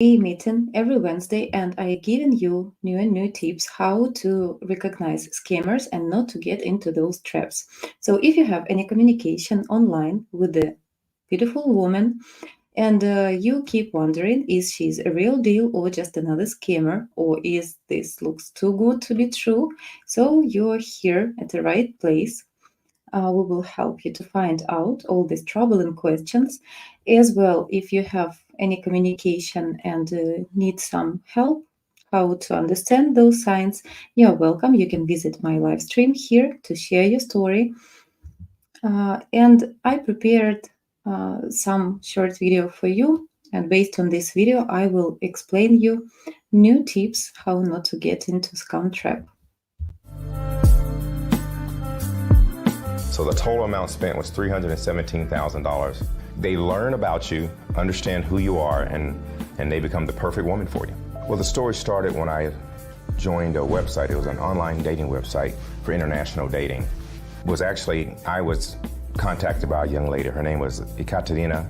meeting every Wednesday, and I giving you new tips how to recognize scammers and not to get into those traps. So if you have any communication online with a beautiful woman and you keep wondering, is she a real deal or just another scammer, or is this looks too good to be true? So you're here at the right place. We will help you to find out all these troubling questions. As well, if you have any communication and need some help how to understand those signs, you're welcome. You can visit my live stream here to share your story. And I prepared some short video for you. And based on this video, I will explain you new tips how not to get into scam trap. So the total amount spent was $317,000. They learn about you, understand who you are, and they become the perfect woman for you. Well, the story started when I joined a website. It was an online dating website for international dating. I was contacted by a young lady. Her name was Ekaterina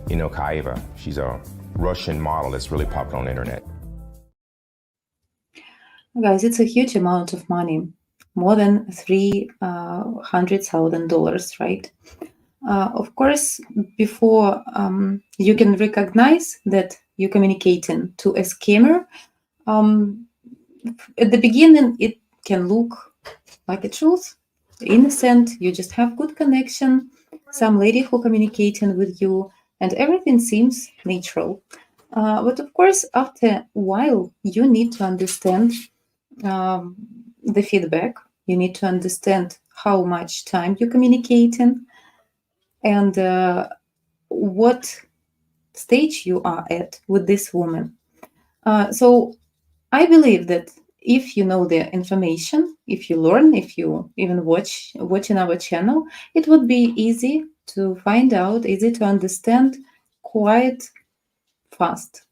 Inokaeva. She's a Russian model that's really popular on the internet. Guys, it's a huge amount of money, more than $300,000, right? Of course, before you can recognize that you're communicating to a scammer, at the beginning it can look like a truth, innocent, you just have good connection, some lady who communicating with you, and everything seems natural. But of course, after a while, you need to understand the feedback. You need to understand how much time you're communicating and what stage you are at with this woman. So I believe that if you know the information, if you learn, if you even watching our channel, it would be easy to find out, easy to understand quite fast.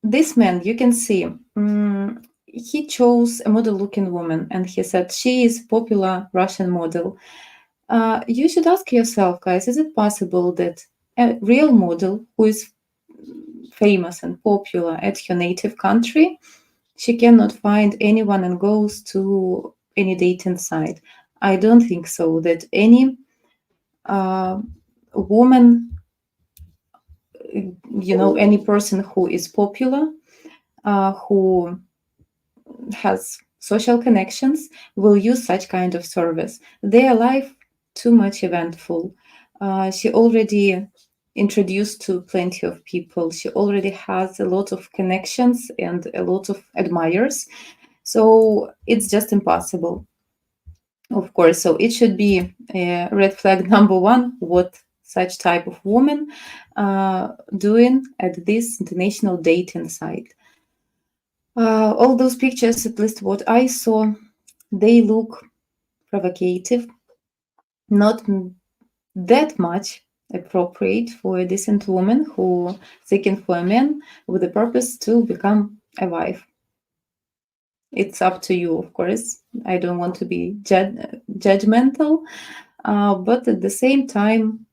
This man, you can see, he chose a model-looking woman, and he said she is popular Russian model. You should ask yourself, guys, is it possible that a real model who is famous and popular at her native country, she cannot find anyone and goes to any dating site? I don't think so, that any woman, any person who is popular, who has social connections, will use such kind of service. Their life too much eventful. She already introduced to plenty of people. She already has a lot of connections and a lot of admirers. So it's just impossible, of course. So it should be a red flag number one, what such type of woman doing at this international dating site. All those pictures, at least what I saw, they look provocative, not that much appropriate for a decent woman who seeking for a man with the purpose to become a wife. It's up to you, of course. I don't want to be judgmental, but at the same time,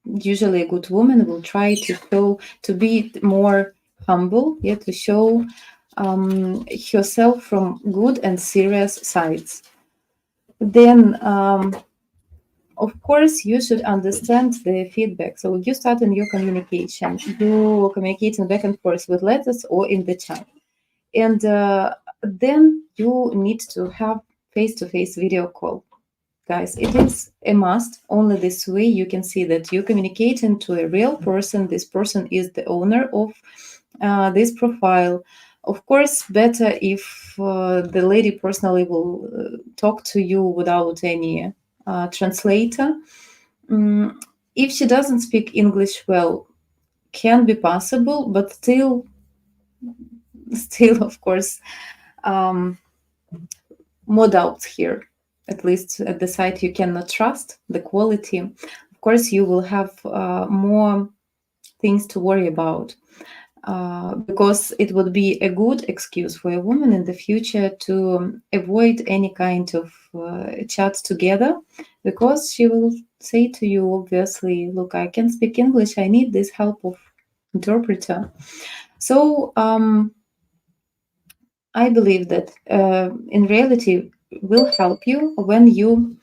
usually a good woman will try to be more humble, to show herself from good and serious sides. Then of course, you should understand the feedback. So you start in your communication, you communicating back and forth with letters or in the chat. And then you need to have face-to-face video call. Guys, it is a must. Only this way you can see that you're communicating to a real person. This person is the owner of this profile. Of course, better if the lady personally will talk to you without any translator. If she doesn't speak English well, can be possible, but still, of course, more doubts here. At least at the site, you cannot trust the quality. Of course, you will have more things to worry about. because it would be a good excuse for a woman in the future to avoid any kind of chat together, because she will say to you, obviously, look, I can speak English, I need this help of interpreter. So I believe that in reality will help you when you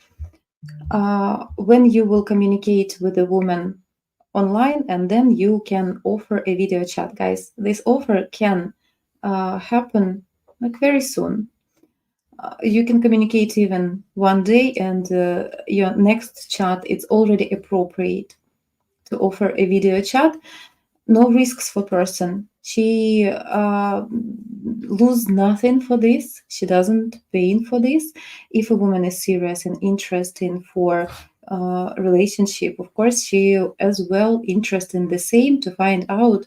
will communicate with a woman online, and then you can offer a video chat. Guys, this offer can happen like very soon. You can communicate even one day, and your next chat it's already appropriate to offer a video chat. No risks for person. She lose nothing for this. She doesn't pay for this. If a woman is serious and interested for relationship, of course she as well interested in the same, to find out,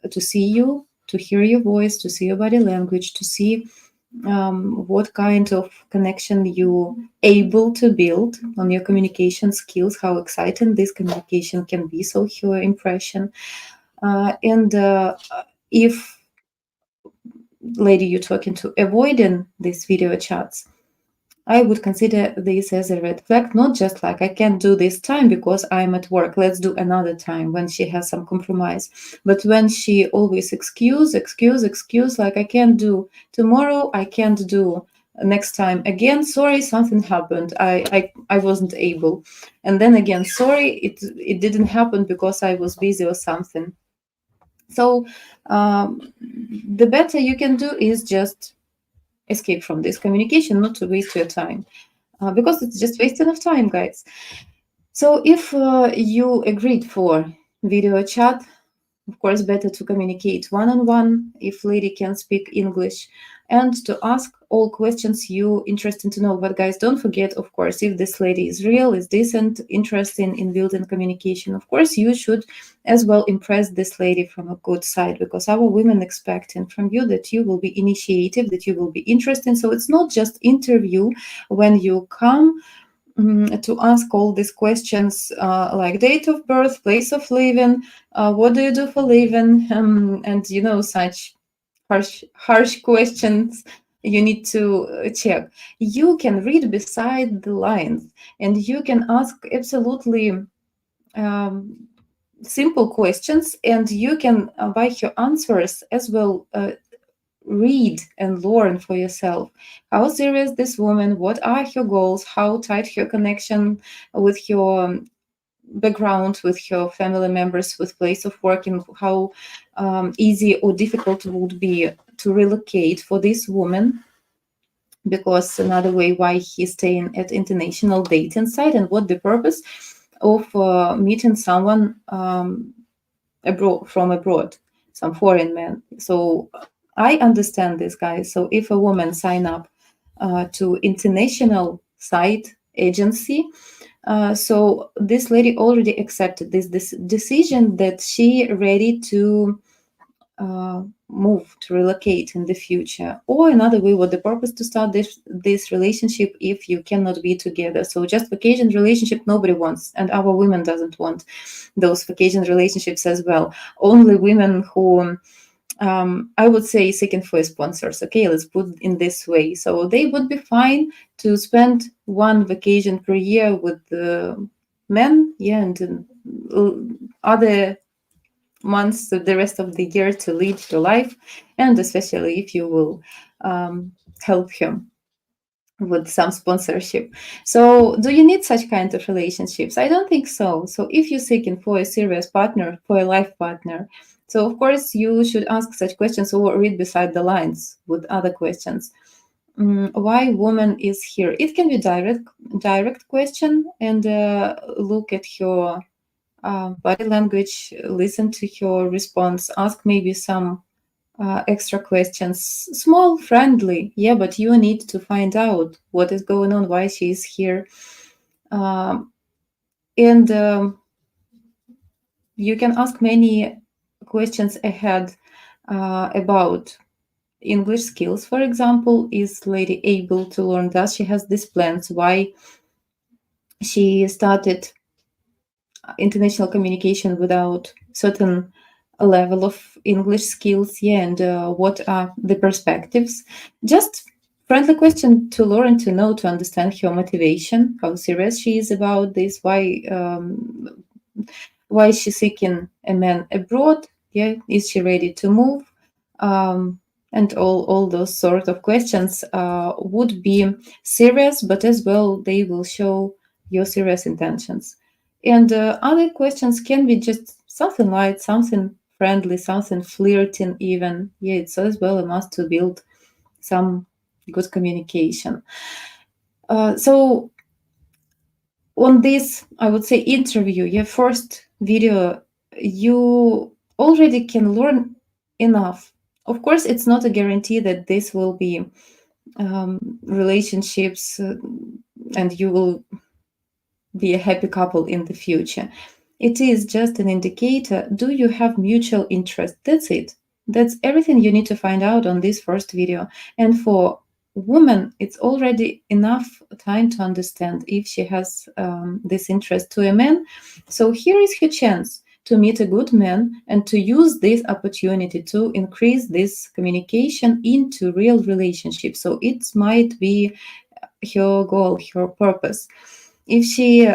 to see you, to hear your voice, to see your body language, to see what kind of connection you able to build on your communication skills, how exciting this communication can be, so her impression. And if lady you're talking to avoiding these video chats, I would consider this as a red flag, not just like I can't do this time because I'm at work, let's do another time, when she has some compromise. But when she always excuse, like I can't do tomorrow, I can't do next time, again, sorry, something happened, I wasn't able, and then again, sorry, it didn't happen because I was busy or something. So the better you can do is just escape from this communication, not to waste your time, because it's just wasting of time, guys. So if you agreed for video chat, of course, better to communicate one-on-one if lady can speak English, and to ask all questions you interested to know. But guys, don't forget, of course, if this lady is real, is decent, interested in building communication, of course, you should as well impress this lady from a good side, because our women expecting from you that you will be initiative, that you will be interested. So it's not just interview when you come to ask all these questions like date of birth, place of living, what do you do for living, and such harsh questions you need to check. You can read beside the lines, and you can ask absolutely simple questions, and you can by your answers as well read and learn for yourself how serious this woman, what are her goals, how tight her connection with her background, with her family members, with place of work, and how easy or difficult it would be to relocate for this woman, because another way why he's staying at international dating site, and what the purpose of meeting someone abroad, from abroad, some foreign man. So I understand this, guys. So if a woman sign up to international site agency, so this lady already accepted this decision that she ready to move, to relocate in the future. Or another way, what the purpose to start this relationship if you cannot be together. So just vacation relationship nobody wants, and our women doesn't want those vacation relationships as well. Only women who I would say seeking for sponsors. Okay, let's put it in this way. So they would be fine to spend one vacation per year with the men, yeah, and other months, the rest of the year, to lead your life, and especially if you will help him with some sponsorship. So do you need such kind of relationships? I don't think so. So if you're seeking for a serious partner, for a life partner, so of course you should ask such questions or read beside the lines with other questions. Why woman is here? It can be direct question, and look at her body language, listen to her response, ask maybe some extra questions, small, friendly, yeah, but you need to find out what is going on, why she is here. And you can ask many questions ahead about English skills, for example. Is lady able to learn? Does she has these plans? Why she started international communication without certain level of English skills, and what are the perspectives. Just friendly question to Lauren to know, to understand her motivation, how serious she is about this, why is she seeking a man abroad? Yeah, is she ready to move? And all those sort of questions would be serious, but as well they will show your serious intentions. And other questions can be just something light, something friendly, something flirting even. Yeah, it's as well a must to build some good communication. So on this, I would say, interview, your first video, you already can learn enough. Of course, it's not a guarantee that this will be relationships and you will be a happy couple in the future. It is just an indicator. Do you have mutual interest? That's it. That's everything you need to find out on this first video. And for woman, it's already enough time to understand if she has this interest to a man. So here is her chance to meet a good man and to use this opportunity to increase this communication into real relationship. So it might be her goal, her purpose. If she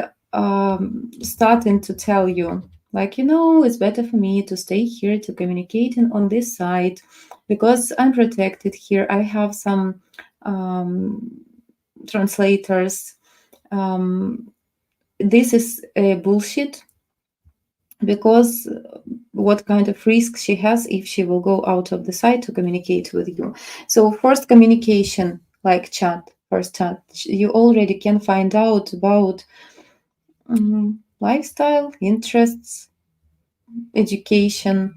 starting to tell you, like, it's better for me to stay here to communicating on this side because I'm protected here. I have some translators. This is a bullshit, because what kind of risk she has if she will go out of the site to communicate with you. So first communication, like first chat, you already can find out about lifestyle, interests, education,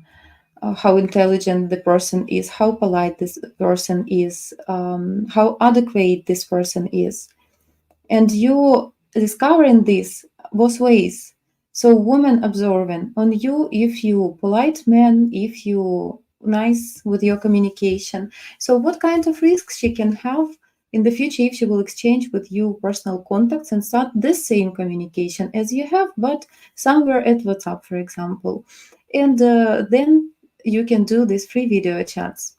how intelligent the person is, how polite this person is, how adequate this person is. And you discovering this both ways. So woman observing on you, if you polite man, if you nice with your communication. So what kind of risks she can have in the future if she will exchange with you personal contacts and start the same communication as you have, but somewhere at WhatsApp, for example. And then you can do these free video chats.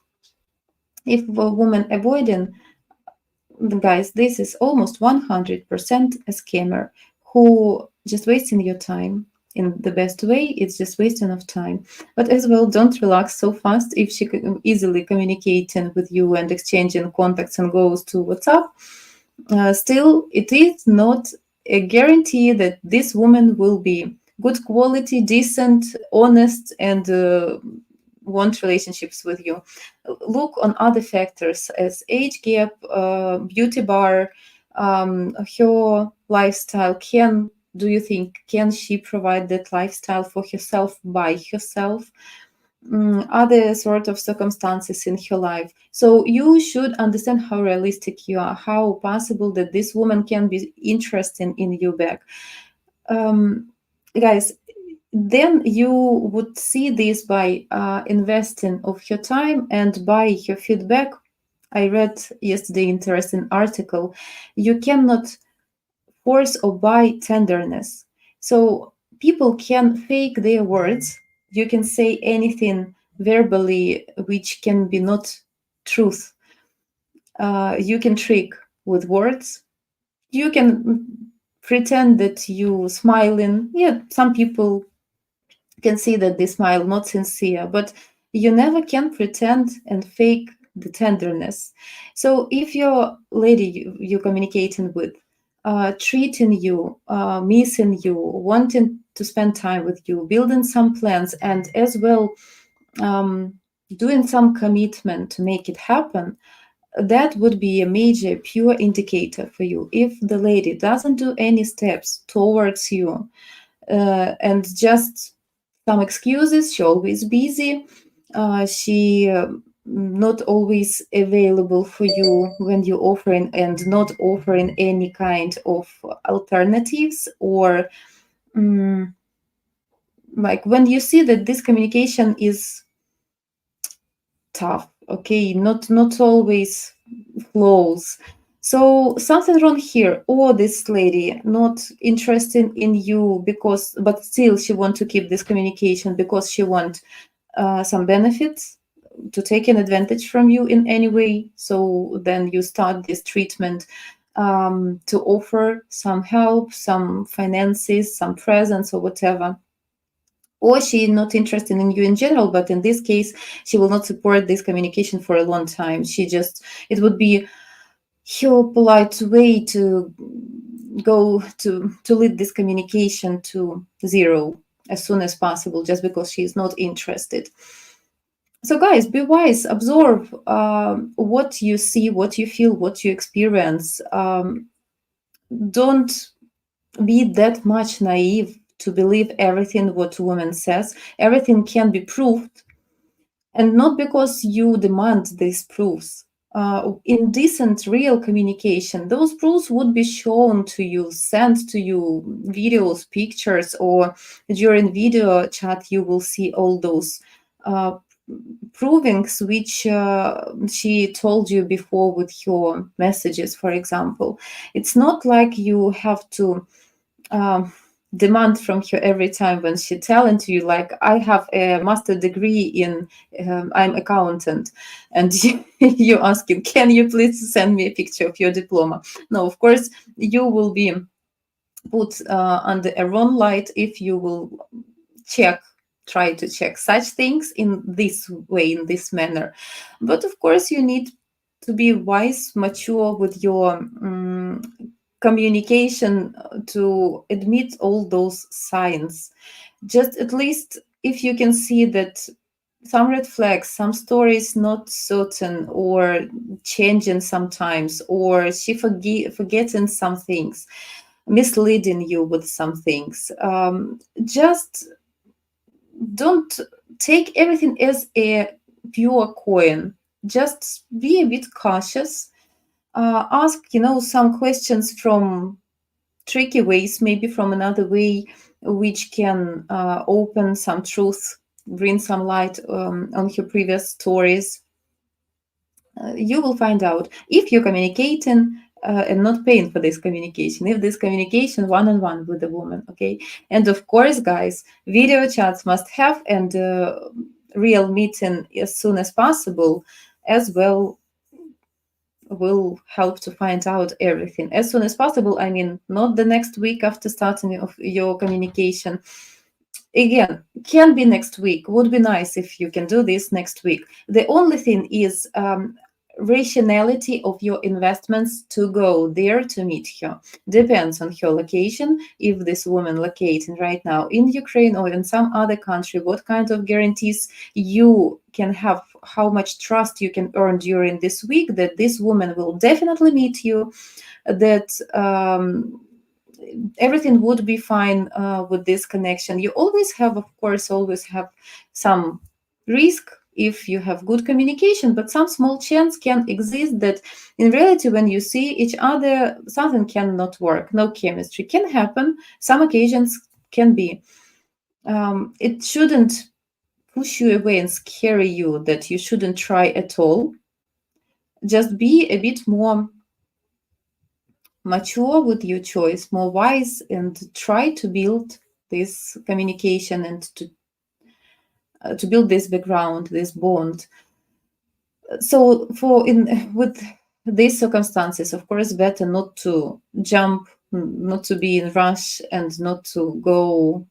If a woman avoiding, guys, this is almost 100% a scammer who just wasting your time. In the best way, it's just wasting of time. But as well, don't relax so fast if she can easily communicating with you and exchanging contacts and goes to WhatsApp. Still, it is not a guarantee that this woman will be good quality, decent, honest, and want relationships with you. Look on other factors as age gap, beauty bar, her lifestyle. Do you think can she provide that lifestyle for herself by herself? Other sort of circumstances in her life. So you should understand how realistic you are, how possible that this woman can be interested in you back. Guys, then you would see this by investing of your time and by your feedback. I read yesterday interesting article. You cannot force or buy tenderness. So people can fake their words. You can say anything verbally which can be not truth. You can trick with words. You can pretend that you smiling. Yeah, some people can see that they smile not sincere, but you never can pretend and fake the tenderness. So if your lady you're communicating with treating you, missing you, wanting to spend time with you, building some plans, and as well doing some commitment to make it happen, that would be a major pure indicator for you. If the lady doesn't do any steps towards you and just some excuses, she always busy, she not always available for you when you're offering, and not offering any kind of alternatives, or like when you see that this communication is tough, okay, not always flows, so something wrong here. Or this lady not interested in you because, but still she want to keep this communication because she want some benefits to take an advantage from you in any way. So then you start this treatment to offer some help, some finances, some presents or whatever. Or she's not interested in you in general, but in this case, she will not support this communication for a long time. It would be her polite way to go to lead this communication to zero as soon as possible, just because she's not interested. So guys, be wise, absorb what you see, what you feel, what you experience. Don't be that much naive to believe everything what woman says. Everything can be proved, and not because you demand these proofs. In decent, real communication, those proofs would be shown to you, sent to you, videos, pictures, or during video chat, you will see all those provings which she told you before with her messages, for example. It's not like you have to demand from her every time when she telling to you, like, I have a master degree in I'm accountant, and you asking, can you please send me a picture of your diploma? No, of course you will be put under a wrong light if you will try to check such things in this way, in this manner. But of course you need to be wise, mature with your communication to admit all those signs. Just at least if you can see that some red flags, some stories not certain or changing sometimes, or she forgetting some things, misleading you with some things, just don't take everything as a pure coin. Just be a bit cautious. Ask, some questions from tricky ways, maybe from another way, which can open some truth, bring some light on your previous stories. You will find out if you're communicating and not paying for this communication, if this communication one-on-one with a woman, okay? And of course, guys, video chats must have, and real meeting as soon as possible as well will help to find out everything. As soon as possible, I mean, not the next week after starting of your communication. Again, can be next week. Would be nice if you can do this next week. The only thing is rationality of your investments to go there to meet her. Depends on her location. If this woman locating right now in Ukraine or in some other country, what kind of guarantees you can have, how much trust you can earn during this week that this woman will definitely meet you, that everything would be fine with this connection. You always have some risk if you have good communication, but some small chance can exist that in reality, when you see each other, something cannot work, no chemistry can happen. Some occasions can be. It shouldn't push you away and scare you that you shouldn't try at all. Just be a bit more mature with your choice, more wise, and try to build this communication and to build this background, this bond. So with these circumstances, of course, better not to jump, not to be in rush, and not to go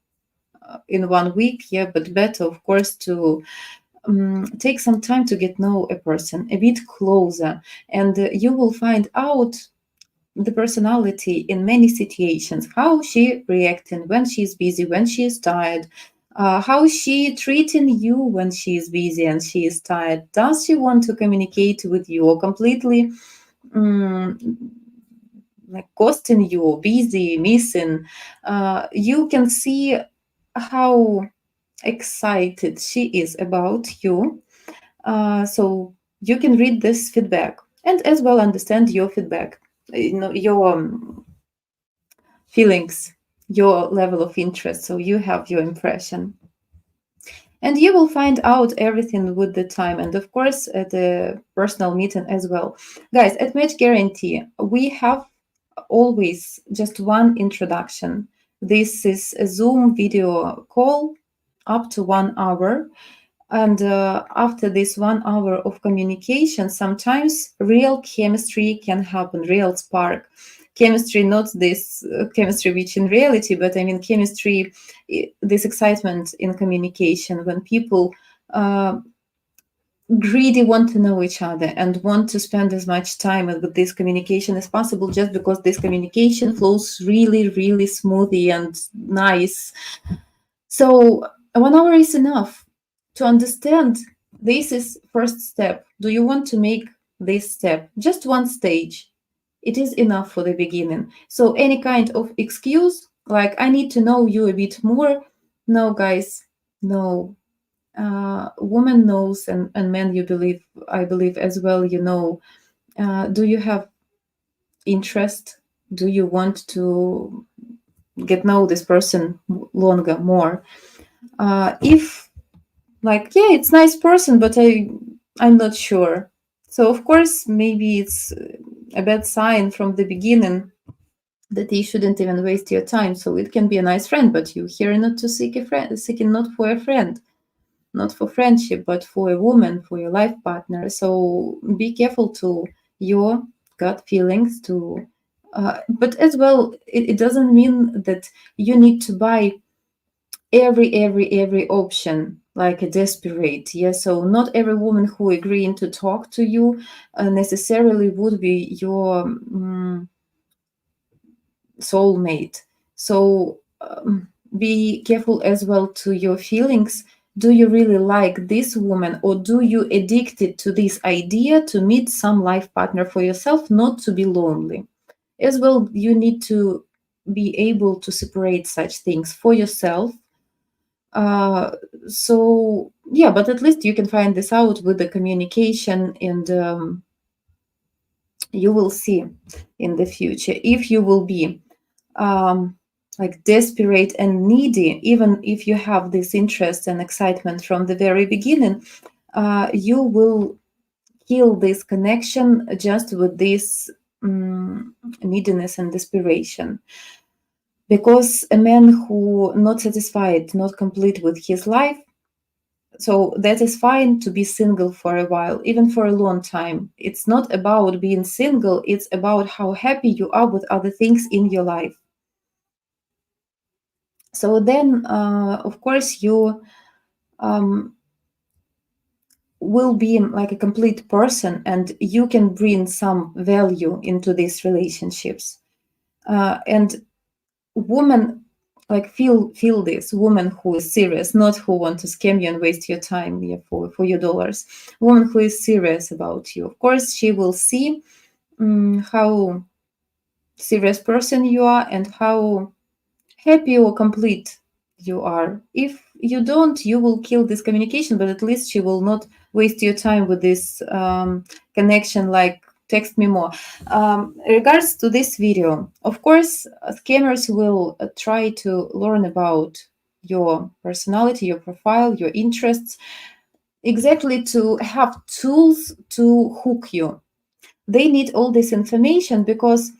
in 1 week, but better, of course, to take some time to get know a person a bit closer, and you will find out the personality in many situations, how she reacting when she's busy, when she is tired, how she treating you when she is busy and she is tired. Does she want to communicate with you, or completely like ghosting you, or busy, missing? You can see how excited she is about you. So you can read this feedback and as well understand your feedback, your feelings, your level of interest. So you have your impression. And you will find out everything with the time, and of course at the personal meeting as well. Guys, at Match Guarantee, we have always just one introduction. This is a Zoom video call up to 1 hour. And after this 1 hour of communication, sometimes real chemistry can happen, real spark. Chemistry, not this chemistry which in reality, but I mean chemistry, this excitement in communication when people greedy want to know each other and want to spend as much time with this communication as possible, just because this communication flows really, really smoothly and nice. So 1 hour is enough to understand. This is first step. Do you want to make this step? Just one stage. It is enough for the beginning. So any kind of excuse, like I need to know you a bit more. No, guys, no. Woman knows, and men, you believe, I believe as well, you know. Do you have interest? Do you want to get know this person longer, more? If like, yeah, it's nice person, but I'm not sure. So of course, maybe it's a bad sign from the beginning that you shouldn't even waste your time. So it can be a nice friend, but you here not to seek a friend, seeking not for a friend, not for friendship, but for a woman, for your life partner. So be careful to your gut feelings. To, but as well, it doesn't mean that you need to buy every option like a desperate. Yeah, so not every woman who agreeing to talk to you necessarily would be your soulmate. So be careful as well to your feelings. Do you really like this woman, or do you addicted to this idea to meet some life partner for yourself, not to be lonely? As well, you need to be able to separate such things for yourself. So yeah, but at least you can find this out with the communication, and you will see in the future if you will be like desperate and needy. Even if you have this interest and excitement from the very beginning, you will kill this connection just with this neediness and desperation. Because a man who not satisfied, not complete with his life, so that is fine to be single for a while, even for a long time. It's not about being single, it's about how happy you are with other things in your life. So then, of course, you will be like a complete person, and you can bring some value into these relationships. And women like feel this woman who is serious, not who want to scam you and waste your time, yeah, for your dollars. Woman who is serious about you, of course, she will see how serious person you are and how happy or complete you are. If you don't, you will kill this communication, but at least she will not waste your time with this connection like text me more. Regards to this video, of course, scammers will try to learn about your personality, your profile, your interests, exactly to have tools to hook you. They need all this information because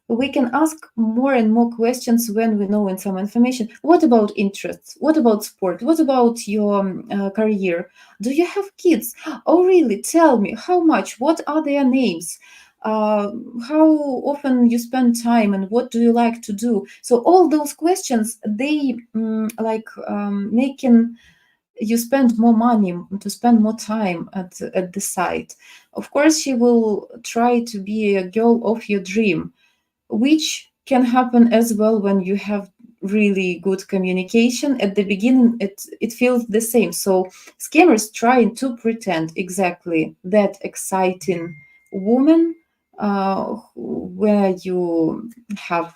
we can ask more and more questions when we know in some information. What about interests? What about sport? What about your career? Do you have kids? Oh, really? Tell me how much? What are their names? How often you spend time, and what do you like to do? So all those questions, they making you spend more money, to spend more time at the site. Of course, she will try to be a girl of your dream, which can happen as well when you have really good communication. At the beginning, it feels the same. So scammers trying to pretend exactly that exciting woman where you have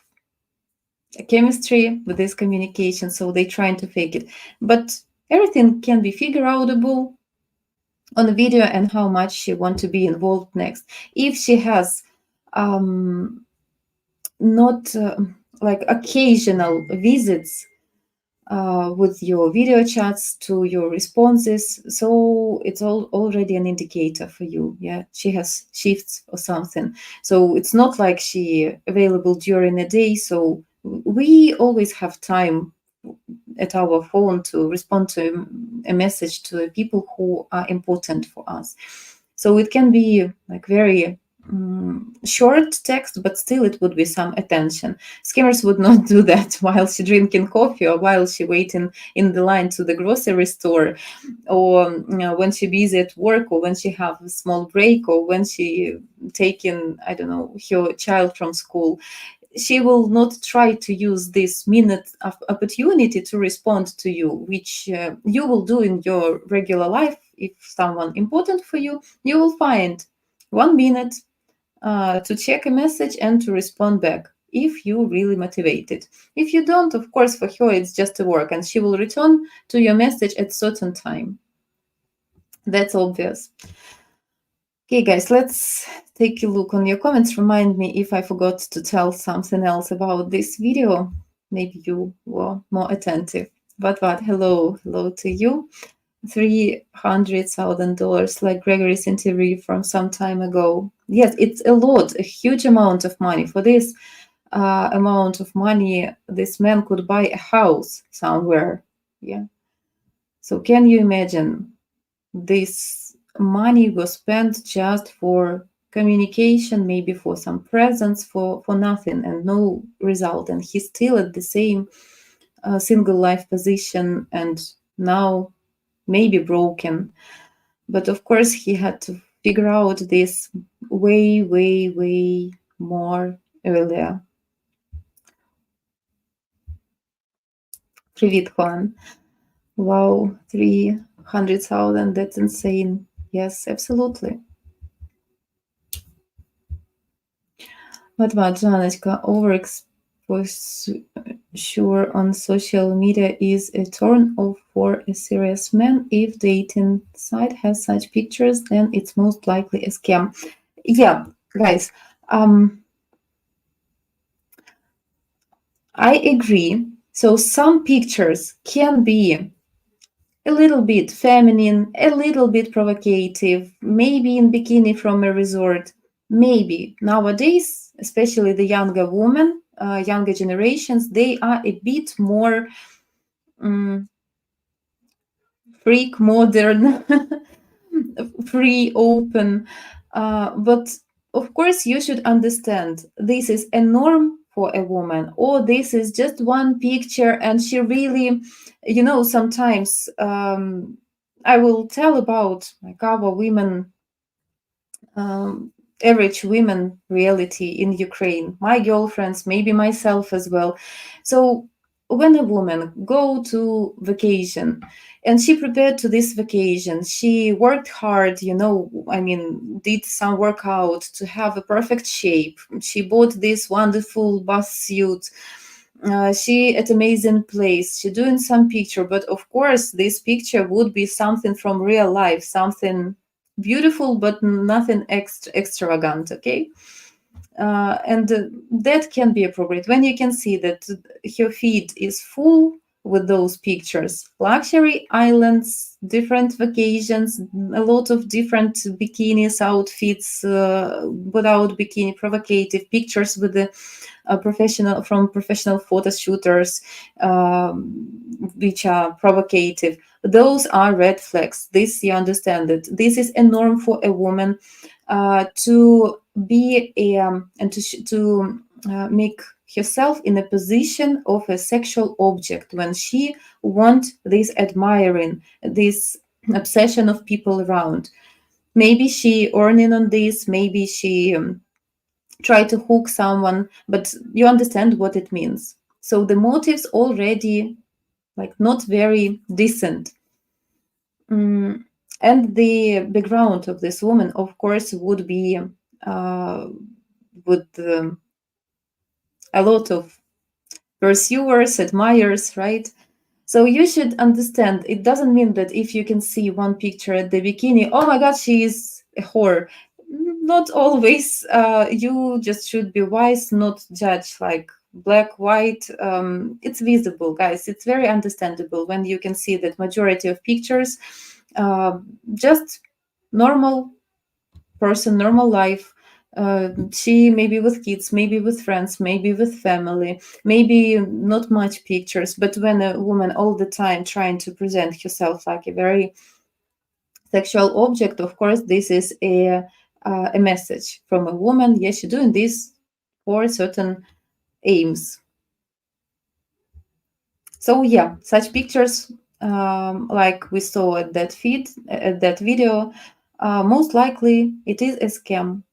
a chemistry with this communication, so they trying to fake it. But everything can be figure outable on the video, and how much she want to be involved next. If she has not like occasional visits with your video chats to your responses, so it's already an indicator for you. Yeah, she has shifts or something. So it's not like she available during a day. So we always have time at our phone to respond to a message to people who are important for us. So it can be like very short text, but still it would be some attention. Scammers would not do that while she drinking coffee or while she waiting in the line to the grocery store, or when she busy at work, or when she have a small break, or when she taking, I don't know, her child from school. She will not try to use this minute of opportunity to respond to you, which you will do in your regular life. If someone important for you, you will find 1 minute to check a message and to respond back if you really motivated. If you don't, of course, for her it's just a work, and she will return to your message at certain time. That's obvious. Okay, guys, let's take a look on your comments. Remind me if I forgot to tell something else about this video. Maybe you were more attentive. But hello to you. $300,000, like Gregory's interview from some time ago. Yes, it's a lot, a huge amount of money. For this amount of money, this man could buy a house somewhere. Yeah. So can you imagine? This money was spent just for communication, maybe for some presents, for nothing and no result. And he's still at the same single life position, and now maybe broken. But of course, he had to figure out this way more earlier. Привет, Juan. Wow, 300,000, that's insane. Yes, absolutely. But Janочка, overexposure on social media is a turn off for a serious man. If dating site has such pictures, then it's most likely a scam. Yeah, guys, I agree. So some pictures can be a little bit feminine, a little bit provocative, maybe in bikini from a resort. Maybe nowadays, especially the younger women, younger generations, they are a bit more freak, modern, free, open. But of course, you should understand this is a norm for a woman, or this is just one picture and she really, sometimes I will tell about like our women, average women reality in Ukraine, my girlfriends, maybe myself as well. So when a woman go to vacation and she prepared to this vacation, she worked hard, did some workout to have a perfect shape. She bought this wonderful bus suit. She at amazing place. She doing some picture, but of course this picture would be something from real life, something beautiful, but nothing extravagant. Okay. And that can be appropriate when you can see that her feed is full with those pictures. Luxury islands, different vacations, a lot of different bikinis, outfits, without bikini, provocative pictures with the professional photo shooters, which are provocative. Those are red flags. This, you understand that this is a norm for a woman to be and to make herself in a position of a sexual object when she wants this admiring, this obsession of people around. Maybe she earning on this, maybe she try to hook someone, but you understand what it means. So the motives already like not very decent. And the background of this woman, of course, would be with a lot of pursuers, admirers, right? So you should understand, it doesn't mean that if you can see one picture at the bikini, oh my God, she is a whore. Not always. You just should be wise, not judge like black, white. It's visible, guys. It's very understandable when you can see that majority of pictures, just normal person, normal life, She maybe with kids, maybe with friends, maybe with family, maybe not much pictures. But when a woman all the time trying to present herself like a very sexual object, of course, this is a message from a woman. Yes, she's doing this for certain aims. So yeah, such pictures, like we saw at that feed, at that video, most likely it is a scam.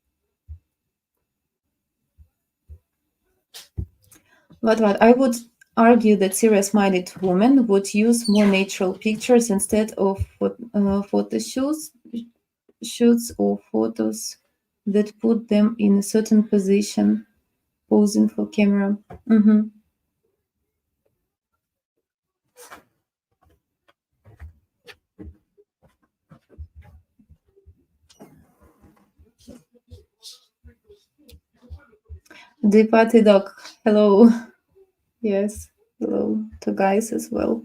But what I would argue that serious-minded women would use more natural pictures instead of photo shoots or photos that put them in a certain position, posing for camera. Mhm. The party dog. Hello. Yes. Hello to guys as well.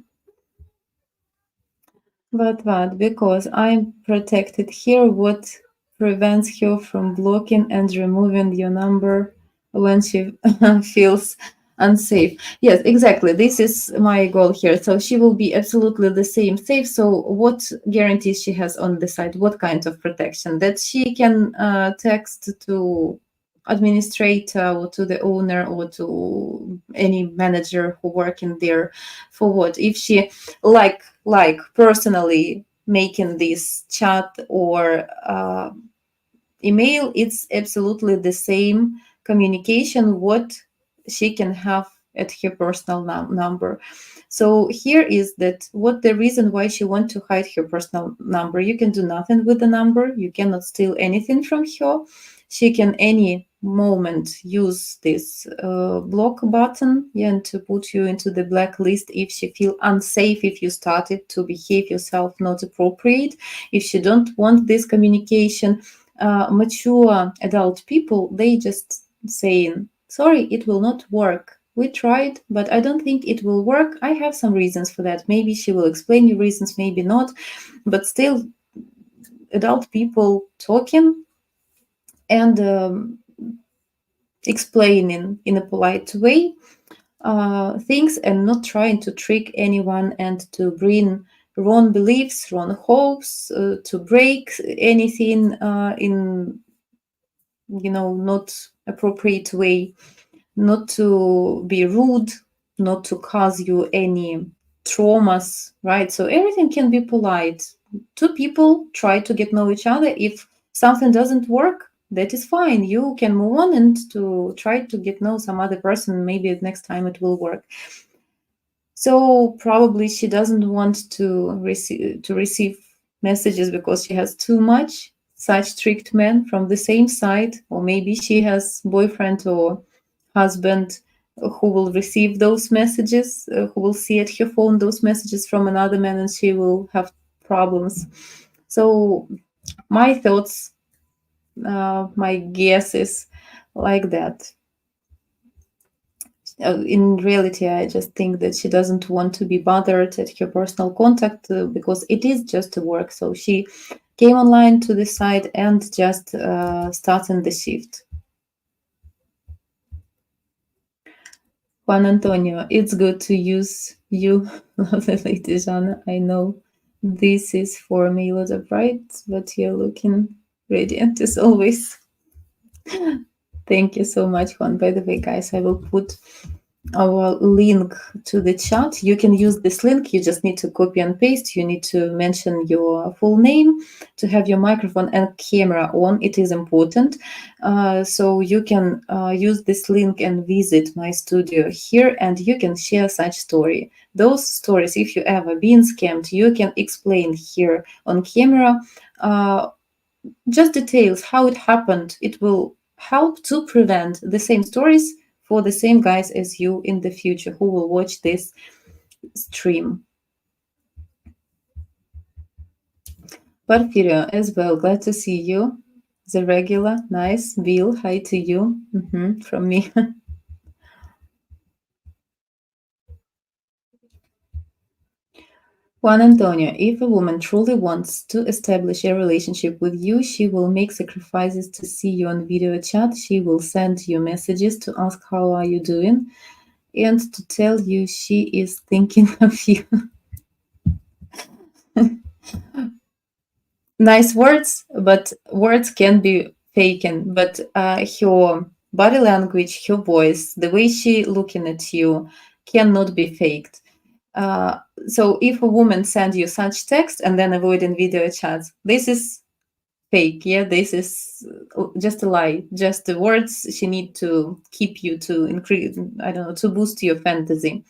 But what? Because I'm protected here, what prevents her from blocking and removing your number when she feels unsafe? Yes, exactly. This is my goal here. So she will be absolutely the same safe. So what guarantees she has on the side? What kind of protection? That she can text to administrator or to the owner or to any manager who working there for what? If she like personally making this chat or email, it's absolutely the same communication what she can have at her personal number. So here is that what the reason why she want to hide her personal number. You can do nothing with the number, you cannot steal anything from her. She can any moment use this block button, yeah, and to put you into the blacklist if she feel unsafe, if you started to behave yourself not appropriate, if she don't want this communication. Mature adult people, they just saying, sorry, it will not work. We tried, but I don't think it will work. I have some reasons for that. Maybe she will explain you reasons, maybe not. But still, adult people talking and explaining in a polite way things and not trying to trick anyone and to bring wrong beliefs, wrong hopes, to break anything in not appropriate way, not to be rude, not to cause you any traumas, right? So everything can be polite. Two people try to get know each other. If something doesn't work, that is fine. You can move on and to try to get know some other person. Maybe next time it will work. So probably she doesn't want to receive messages because she has too much such tricked men from the same side, or maybe she has boyfriend or husband who will receive those messages, who will see at her phone those messages from another man, and she will have problems. So my thoughts, my guess is like that. In reality, I just think that she doesn't want to be bothered at her personal contact because it is just a work. So she came online to the site and just starting the shift. Juan Antonio, it's good to use you, lovely lady Jana. I know this is for me a lot of bright, but you're looking radiant as always. Thank you so much, Juan. By the way, guys, I will put our link to the chat. You can use this link. You just need to copy and paste. You need to mention your full name, to have your microphone and camera on. It is important. So you can use this link and visit my studio here, and you can share such story. Those stories, if you ever been scammed, you can explain here on camera. Just details how it happened. It will help to prevent the same stories for the same guys as you in the future who will watch this stream. Porfirio as well, glad to see you. The regular, nice. Bill, hi to you from me. Juan Antonio, if a woman truly wants to establish a relationship with you, she will make sacrifices to see you on video chat. She will send you messages to ask how are you doing and to tell you she is thinking of you. Nice words, but words can be faken. But her body language, her voice, the way she looking at you cannot be faked. Uh, so if a woman sends you such text and then avoiding video chats, this is fake. Yeah, this is just a lie. Just the words she need to keep you to increase. I don't know, to boost your fantasy.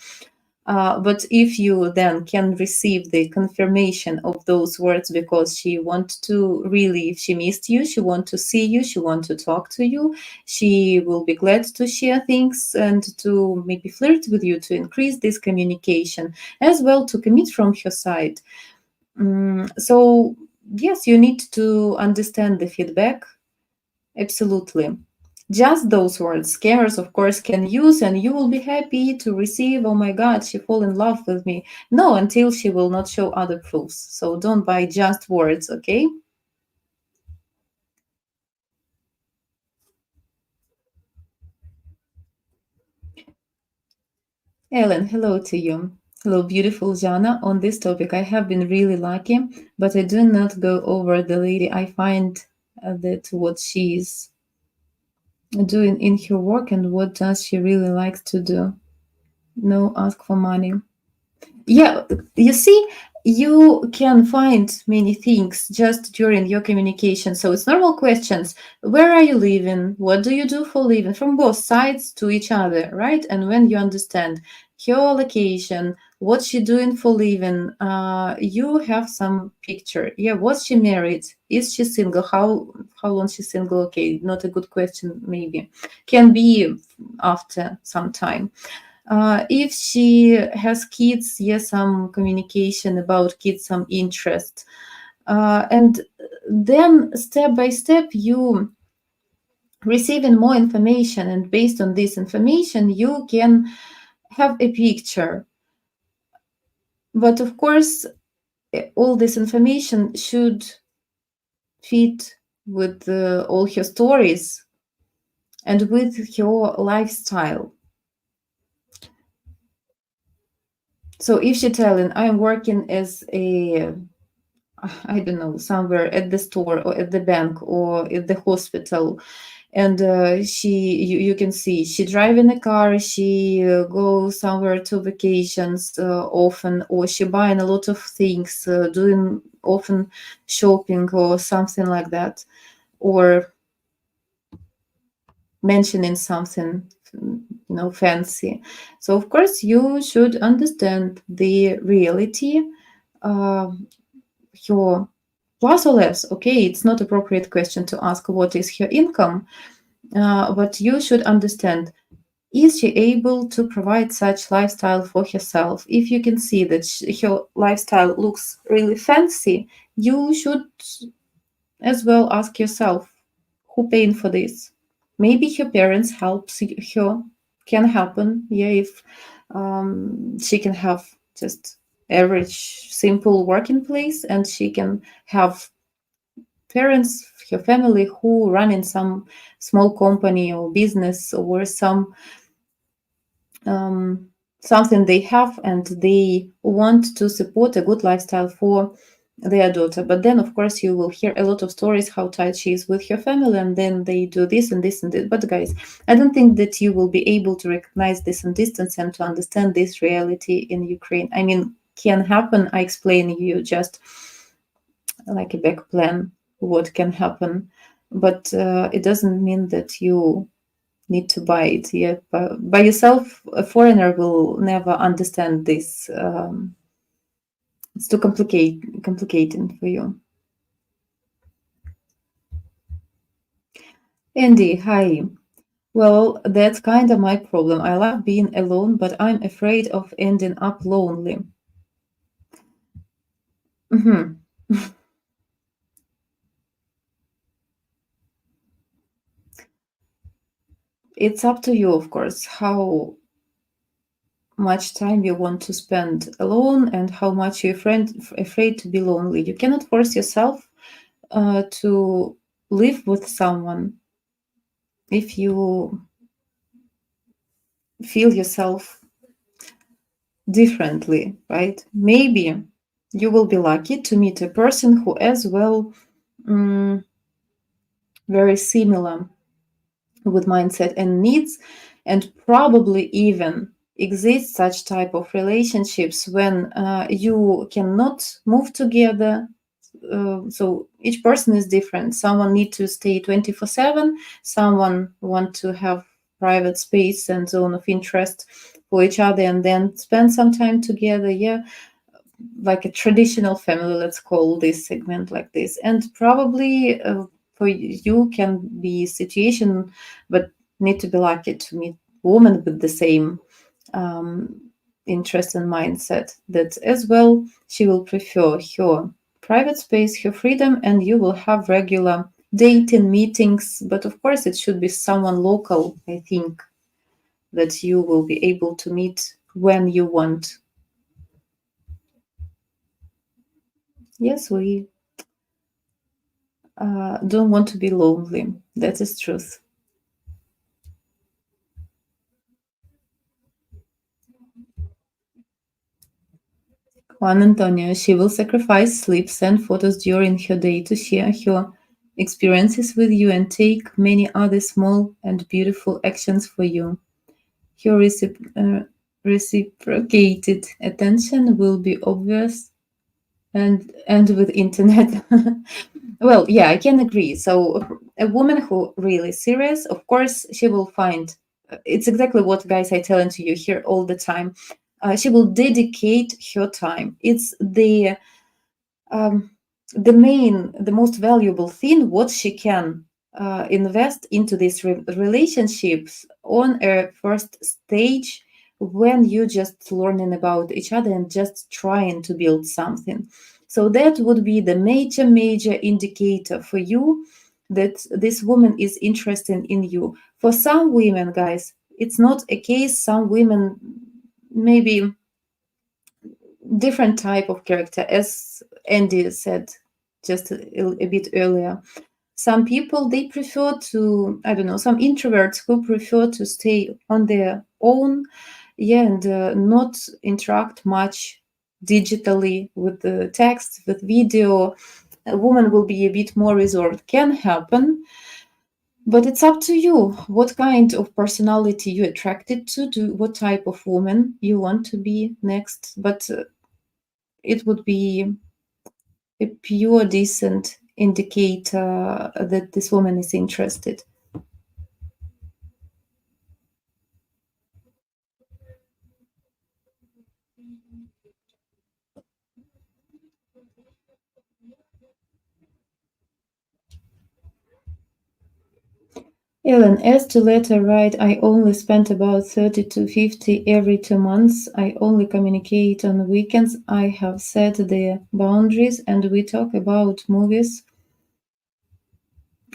But if you then can receive the confirmation of those words because she wants to really, if she missed you, she want to see you, she want to talk to you, she will be glad to share things and to maybe flirt with you to increase this communication, as well to commit from her side. So yes, you need to understand the feedback. Absolutely. Just those words scammers, of course, can use, and you will be happy to receive, oh my God, she fall in love with me. No, until she will not show other proofs. So don't buy just words, okay? Ellen, hello to you. Hello, beautiful Jana. On this topic, I have been really lucky, but I do not go over the lady. I find that what she's doing in her work and what does she really like to do. No ask for money. Yeah, you see, you can find many things just during your communication. So it's normal questions. Where are you living? What do you do for living? From both sides to each other, right? And when you understand her location, what she doing for living, you have some picture. Yeah, was she married? Is she single? How long she's single? Okay, not a good question. Maybe can be after some time. If she has kids, yes, some communication about kids, some interest. And then step by step, you receiving more information, and based on this information, you can have a picture. But of course, all this information should fit with all her stories and with her lifestyle. So if she telling, I'm working as a, I don't know, somewhere at the store or at the bank or at the hospital, and you can see she driving a car, she goes somewhere to vacations often, or she buying a lot of things, doing often shopping or something like that, or mentioning something fancy. So of course you should understand the reality. uh, your plus or less, okay, it's not appropriate question to ask what is her income, but you should understand, is she able to provide such lifestyle for herself? If you can see that her lifestyle looks really fancy, you should as well ask yourself, who paying for this? Maybe her parents helps her, can happen, yeah, if she can have just average simple working place, and she can have parents, her family, who run in some small company or business or some something they have, and they want to support a good lifestyle for their daughter. But then of course you will hear a lot of stories how tight she is with her family, and then they do this and this and this. But guys, I don't think that you will be able to recognize this in distance and to understand this reality in Ukraine. I mean, can happen. I explain you just like a back plan what can happen, but it doesn't mean that you need to buy it. Yeah, by yourself, a foreigner will never understand this. It's too complicating for you. Andy, hi. Well, that's kind of my problem. I love being alone, but I'm afraid of ending up lonely. Mhm. It's up to you, of course, how much time you want to spend alone and how much you're afraid to be lonely. You cannot force yourself to live with someone if you feel yourself differently, right? Maybe you will be lucky to meet a person who as well very similar with mindset and needs, and probably even exist such type of relationships when you cannot move together. So each person is different. Someone need to stay 24/7, someone want to have private space and zone of interest for each other and then spend some time together. Yeah, like a traditional family, let's call this segment like this. And probably for you can be situation, but need to be lucky to meet women with the same um, interest and mindset, that as well she will prefer her private space, her freedom, and you will have regular dating meetings. But of course it should be someone local, I think, that you will be able to meet when you want. Yes, we don't want to be lonely. That is truth. Juan Antonio, she will sacrifice sleep, send photos during her day to share her experiences with you, and take many other small and beautiful actions for you. Her reciprocated attention will be obvious and with internet. Well, yeah, I can agree. So a woman who really serious, of course, she will find. It's exactly what guys I telling to you here all the time. She will dedicate her time. It's um, the most valuable thing what she can invest into these relationships on a first stage, when you just learning about each other and just trying to build something. So that would be the major indicator for you that this woman is interested in you. For some women, guys, it's not a case. Some women maybe different type of character, as Andy said just a bit earlier. Some people, they prefer to, I don't know, some introverts who prefer to stay on their own, yeah, and not interact much digitally with the text, with video. A woman will be a bit more reserved. Can happen, but it's up to you what kind of personality you attracted to what type of woman you want to be next. But it would be a pure decent indicator that this woman is interested. Ellen, as to letter write, I only spent about 30 to 50 every 2 months. I only communicate on weekends. I have set the boundaries and we talk about movies.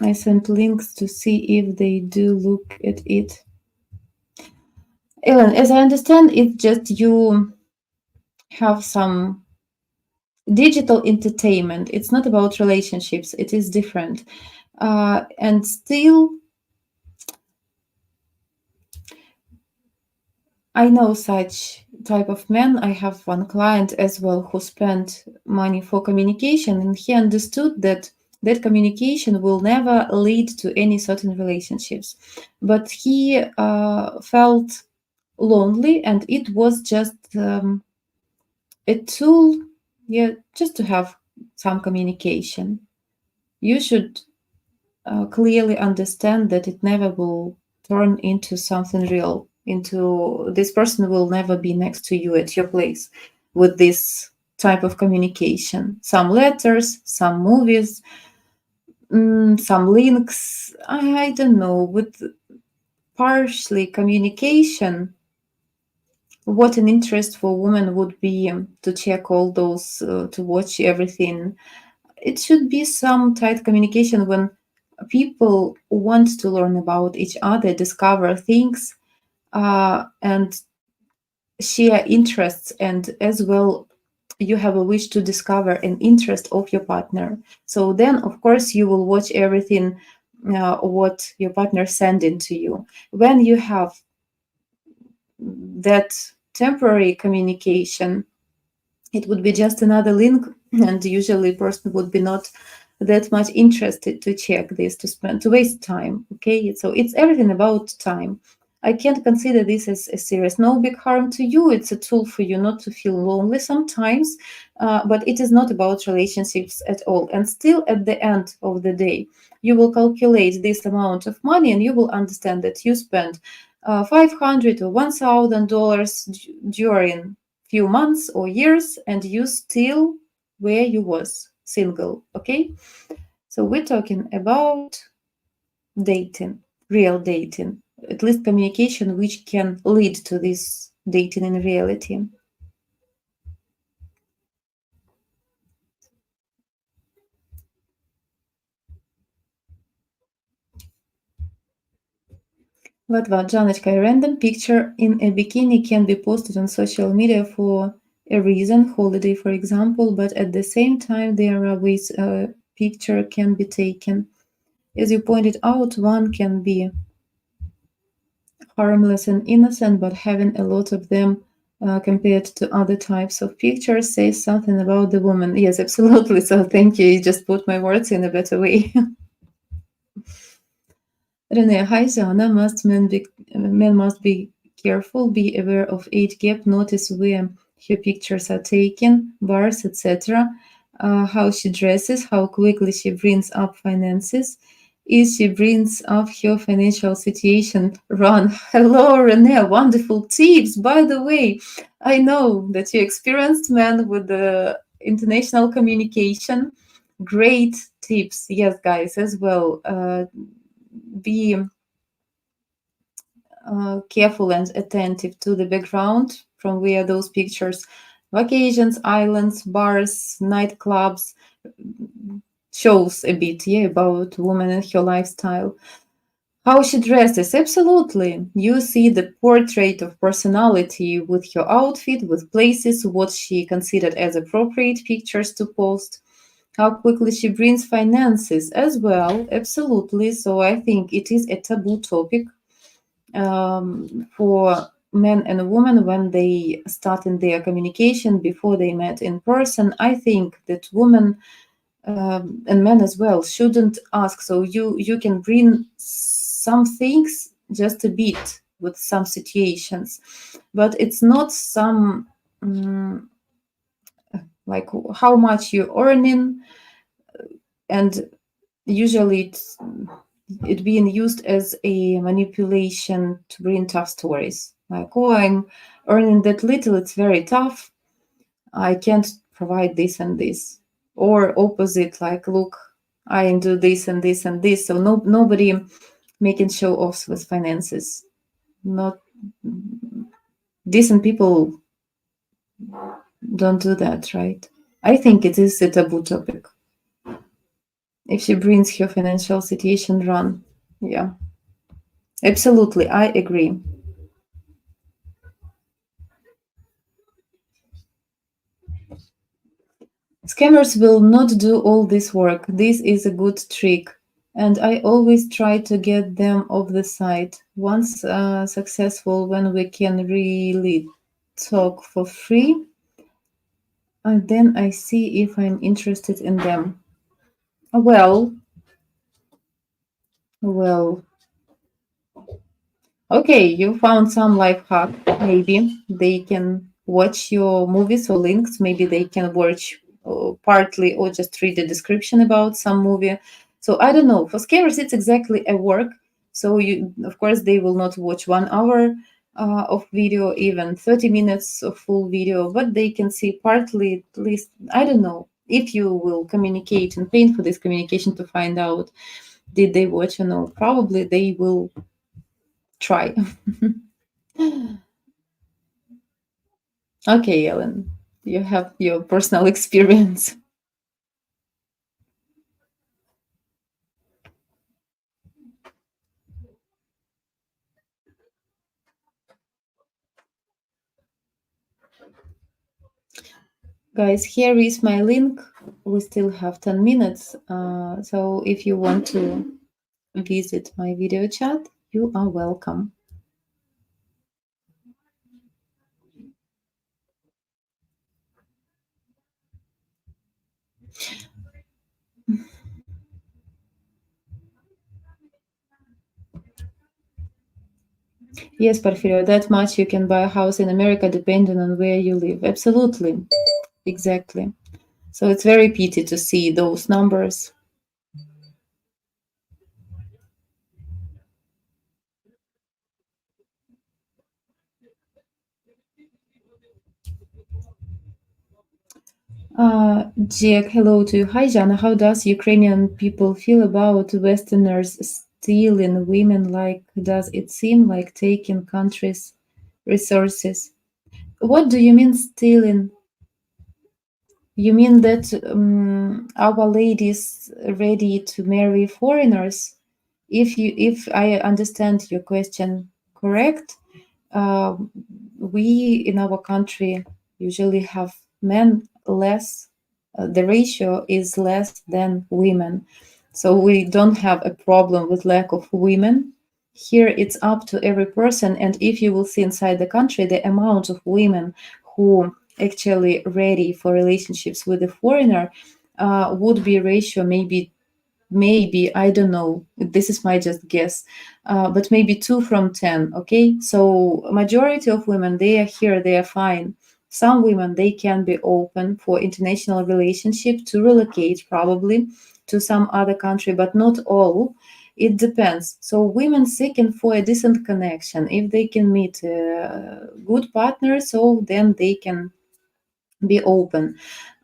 I sent links to see if they do look at it. Ellen, as I understand, it's just you have some digital entertainment. It's not about relationships. It is different. And still, I know such type of men. I have one client as well who spent money for communication, and he understood that that communication will never lead to any certain relationships. But he felt lonely, and it was just a tool, yeah, just to have some communication. You should clearly understand that it never will turn into something real. Into this person will never be next to you at your place with this type of communication. Some letters, some movies, some links. I don't know. With partially communication, what an interest for a woman would be to check all those, to watch everything. It should be some tight communication when people want to learn about each other, discover things, and share interests, and as well you have a wish to discover an interest of your partner. So then of course you will watch everything what your partner sending to you. When you have that temporary communication, it would be just another link, and usually a person would be not that much interested to check this, to waste time. Okay, so it's everything about time. I can't consider this as a serious, no big harm to you. It's a tool for you not to feel lonely sometimes, but it is not about relationships at all. And still, at the end of the day, you will calculate this amount of money, and you will understand that you spent $500 or $1,000 during few months or years, and you still where you was single. Okay, so we're talking about dating, real dating, at least communication which can lead to this dating in reality. What about Janочка? A random picture in a bikini can be posted on social media for a reason, holiday for example, but at the same time there are ways a picture can be taken. As you pointed out, one can be harmless and innocent, but having a lot of them compared to other types of pictures says something about the woman. Yes, absolutely. So thank you. You just put my words in a better way. Renee, hi, Jana. Men must be careful, be aware of age gap, notice where her pictures are taken, bars, etc. How she dresses, how quickly she brings up finances. If she brings up her financial situation, run. Hello, Renee. Wonderful tips. By the way, I know that you experienced man with the international communication. Great tips. Yes, guys, as well. Be careful and attentive to the background from where those pictures, vacations, islands, bars, nightclubs, shows a bit, yeah, about woman and her lifestyle. How she dresses, absolutely. You see the portrait of personality with her outfit, with places, what she considered as appropriate pictures to post. How quickly she brings finances as well, absolutely. So I think it is a taboo topic for men and women when they start in their communication before they met in person. I think that women and men as well shouldn't ask. So you can bring some things just a bit with some situations, but it's not some like how much you're earning, and usually it being used as a manipulation to bring tough stories like, oh, I'm earning that little, it's very tough, I can't provide this and this. Or opposite, like, look, I do this and this and this. So nobody making show offs with finances. Not decent people don't do that, right? I think it is a taboo topic. If she brings her financial situation, run. Yeah, absolutely, I agree. Scammers will not do all this work. This is a good trick, and I always try to get them off the site. Once successful, when we can really talk for free, and then I see if I'm interested in them. Well, well, okay, you found some life hack. Maybe they can watch your movies or links. Maybe they can watch partly or just read the description about some movie. So I don't know. For scammers, it's exactly a work. So you, of course, they will not watch 1 hour of video, even 30 minutes of full video, but they can see partly, at least. I don't know if you will communicate and pay for this communication to find out did they watch or no. Probably they will try. Okay, Ellen, you have your personal experience. Guys, here is my link. We still have 10 minutes. So if you want to visit my video chat, you are welcome. Yes, Porfirio, that much you can buy a house in America depending on where you live. Absolutely. Exactly. So it's very pity to see those numbers. Jack, hello to you. Hi, Jana. How does Ukrainian people feel about Westerners stealing women? Like, does it seem like taking countries' resources? What do you mean stealing? You mean that our ladies ready to marry foreigners? If I understand your question correct, uh, we in our country usually have men less. The ratio is less than women, so we don't have a problem with lack of women. Here, it's up to every person, and if you will see inside the country, the amount of women who actually ready for relationships with a foreigner would be ratio maybe I don't know, this is my just guess, but maybe 2 from 10. Okay, so majority of women, they are here, they are fine. Some women, they can be open for international relationship to relocate probably to some other country, but not all. It depends. So women seeking for a decent connection, if they can meet a good partner, so then they can be open.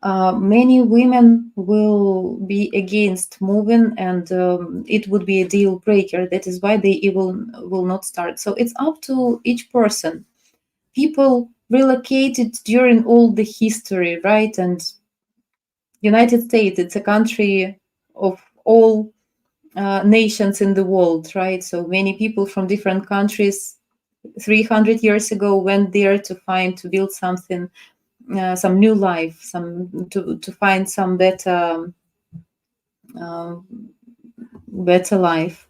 Many women will be against moving, and it would be a deal breaker. That is why they even will not start. So it's up to each person. People relocated during all the history, right? And United States, it's a country of all nations in the world, right? So many people from different countries 300 years ago went there to find to build something, some new life, some to find some uh, better life.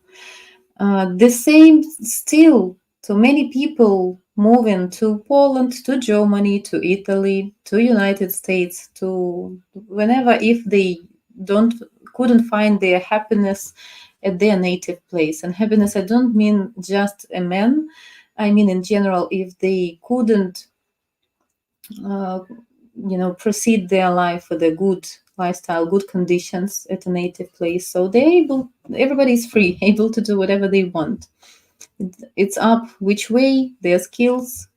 The same still to many people moving to Poland, to Germany, to Italy, to United States, to whenever if they don't couldn't find their happiness at their native place. And happiness, I don't mean just a man. I mean in general, if they couldn't uh, proceed their life with a good lifestyle, good conditions at a native place, so they're able, everybody is free able to do whatever they want. It's up which way their skills.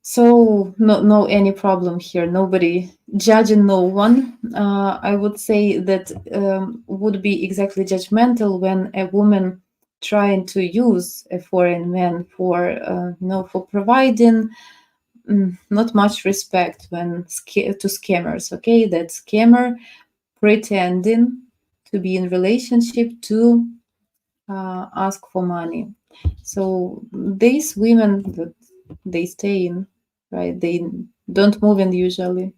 So no any problem here, nobody judging no one. I would say that would be exactly judgmental when a woman trying to use a foreign man for for providing not much respect when to scammers. Okay, that scammer pretending to be in relationship to ask for money. So these women that they stay in, right, they don't move in usually.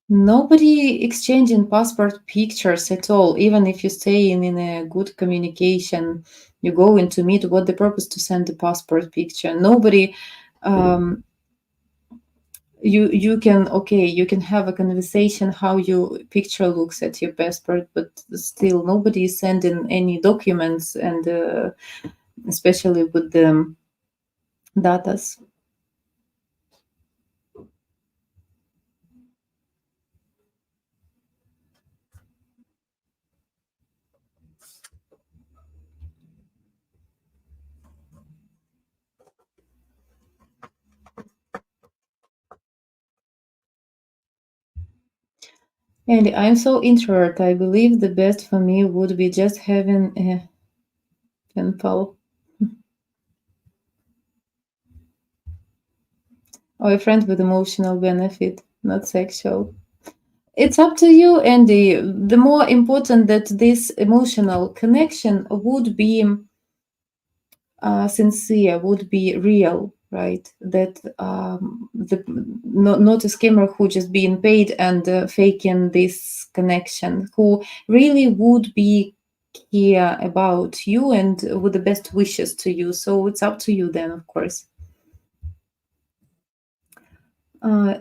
Nobody exchanging passport pictures at all, even if you stay in a good communication, you go in to meet, what the purpose to send the passport picture? Nobody. You can, okay, you can have a conversation how your picture looks at your passport, but still nobody is sending any documents, and especially with the datas. And I'm so introvert, I believe the best for me would be just having a pen pal or a friend with emotional benefit, not sexual. It's up to you, Andy. The more important that this emotional connection would be sincere, would be real, right? That not a scammer who just being paid and faking this connection, who really would be care about you and with the best wishes to you. So it's up to you then, of course.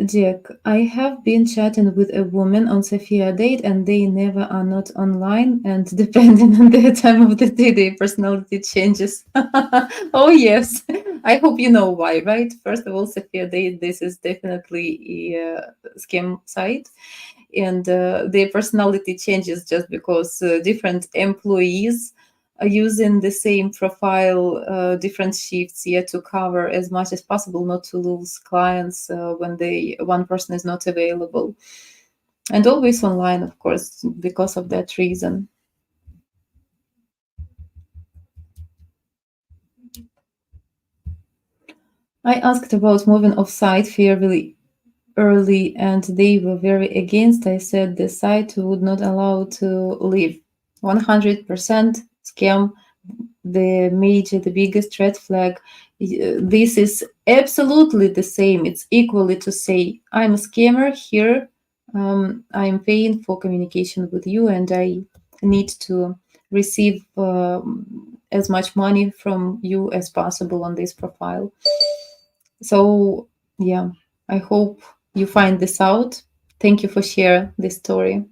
Jack, I have been chatting with a woman on Sophia date and they never are not online and depending on the time of the day, their personality changes. Oh, yes. I hope you know why, right? First of all, Sophia date, this is definitely a scam site. And their personality changes just because different employees are using the same profile, different shifts, yeah, to cover as much as possible, not to lose clients when one person is not available, and always online, of course, because of that reason. I asked about moving off-site fairly early, and they were very against. I said the site would not allow to leave. 100% scam, the biggest red flag. This is absolutely the same. It's equally to say, I'm a scammer here. I'm paying for communication with you, and I need to receive as much money from you as possible on this profile. So, yeah, I hope you find this out. Thank you for sharing this story.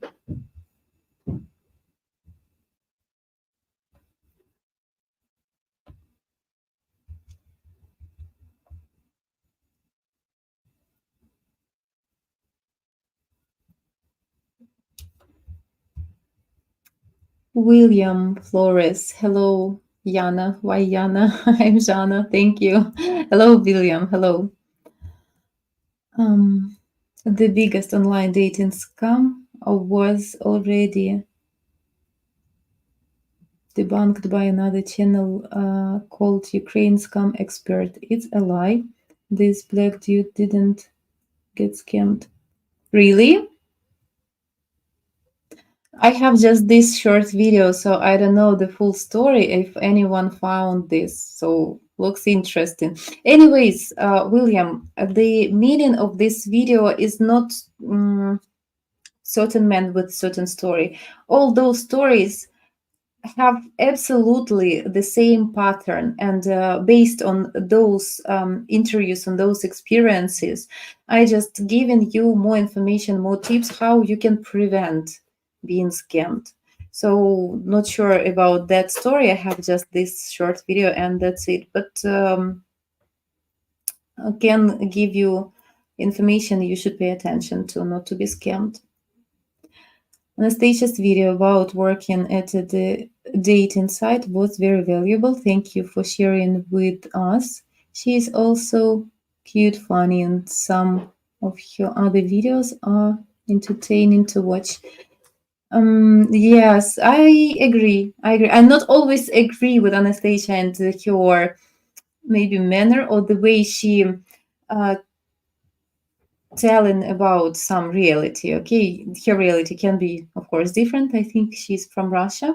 William Flores. Hello, Yana. Why Yana? I'm Jana. Thank you. Hello, William. Hello. Um, the biggest online dating scam was already debunked by another channel called Ukraine Scam Expert. It's a lie. This black dude didn't get scammed. Really? I have just this short video, so I don't know the full story if anyone found this. So looks interesting. Anyways, William, the meaning of this video is not certain man with certain story. All those stories have absolutely the same pattern, and based on those interviews and those experiences, I just given you more information, more tips how you can prevent being scammed. So not sure about that story. I have just this short video and that's it, but I can give you information you should pay attention to not to be scammed. Anastasia's video about working at the dating site was very valuable. Thank you for sharing with us. She is also cute, funny, and some of her other videos are entertaining to watch. Yes, I agree. I agree. I not always agree with Anastasia and her maybe manner or the way she uh, telling about some reality. Okay, her reality can be, of course, different. I think she's from Russia,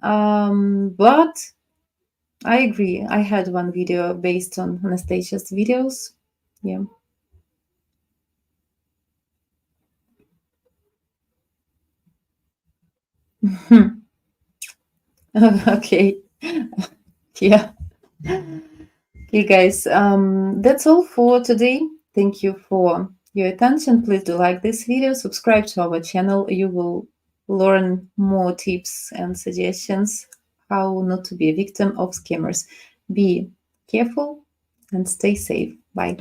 but I agree. I had one video based on Anastasia's videos. Yeah. Okay. Yeah. Okay, guys. That's all for today. Thank you for your attention. Please do like this video, subscribe to our channel. You will learn more tips and suggestions how not to be a victim of scammers. Be careful and stay safe. Bye.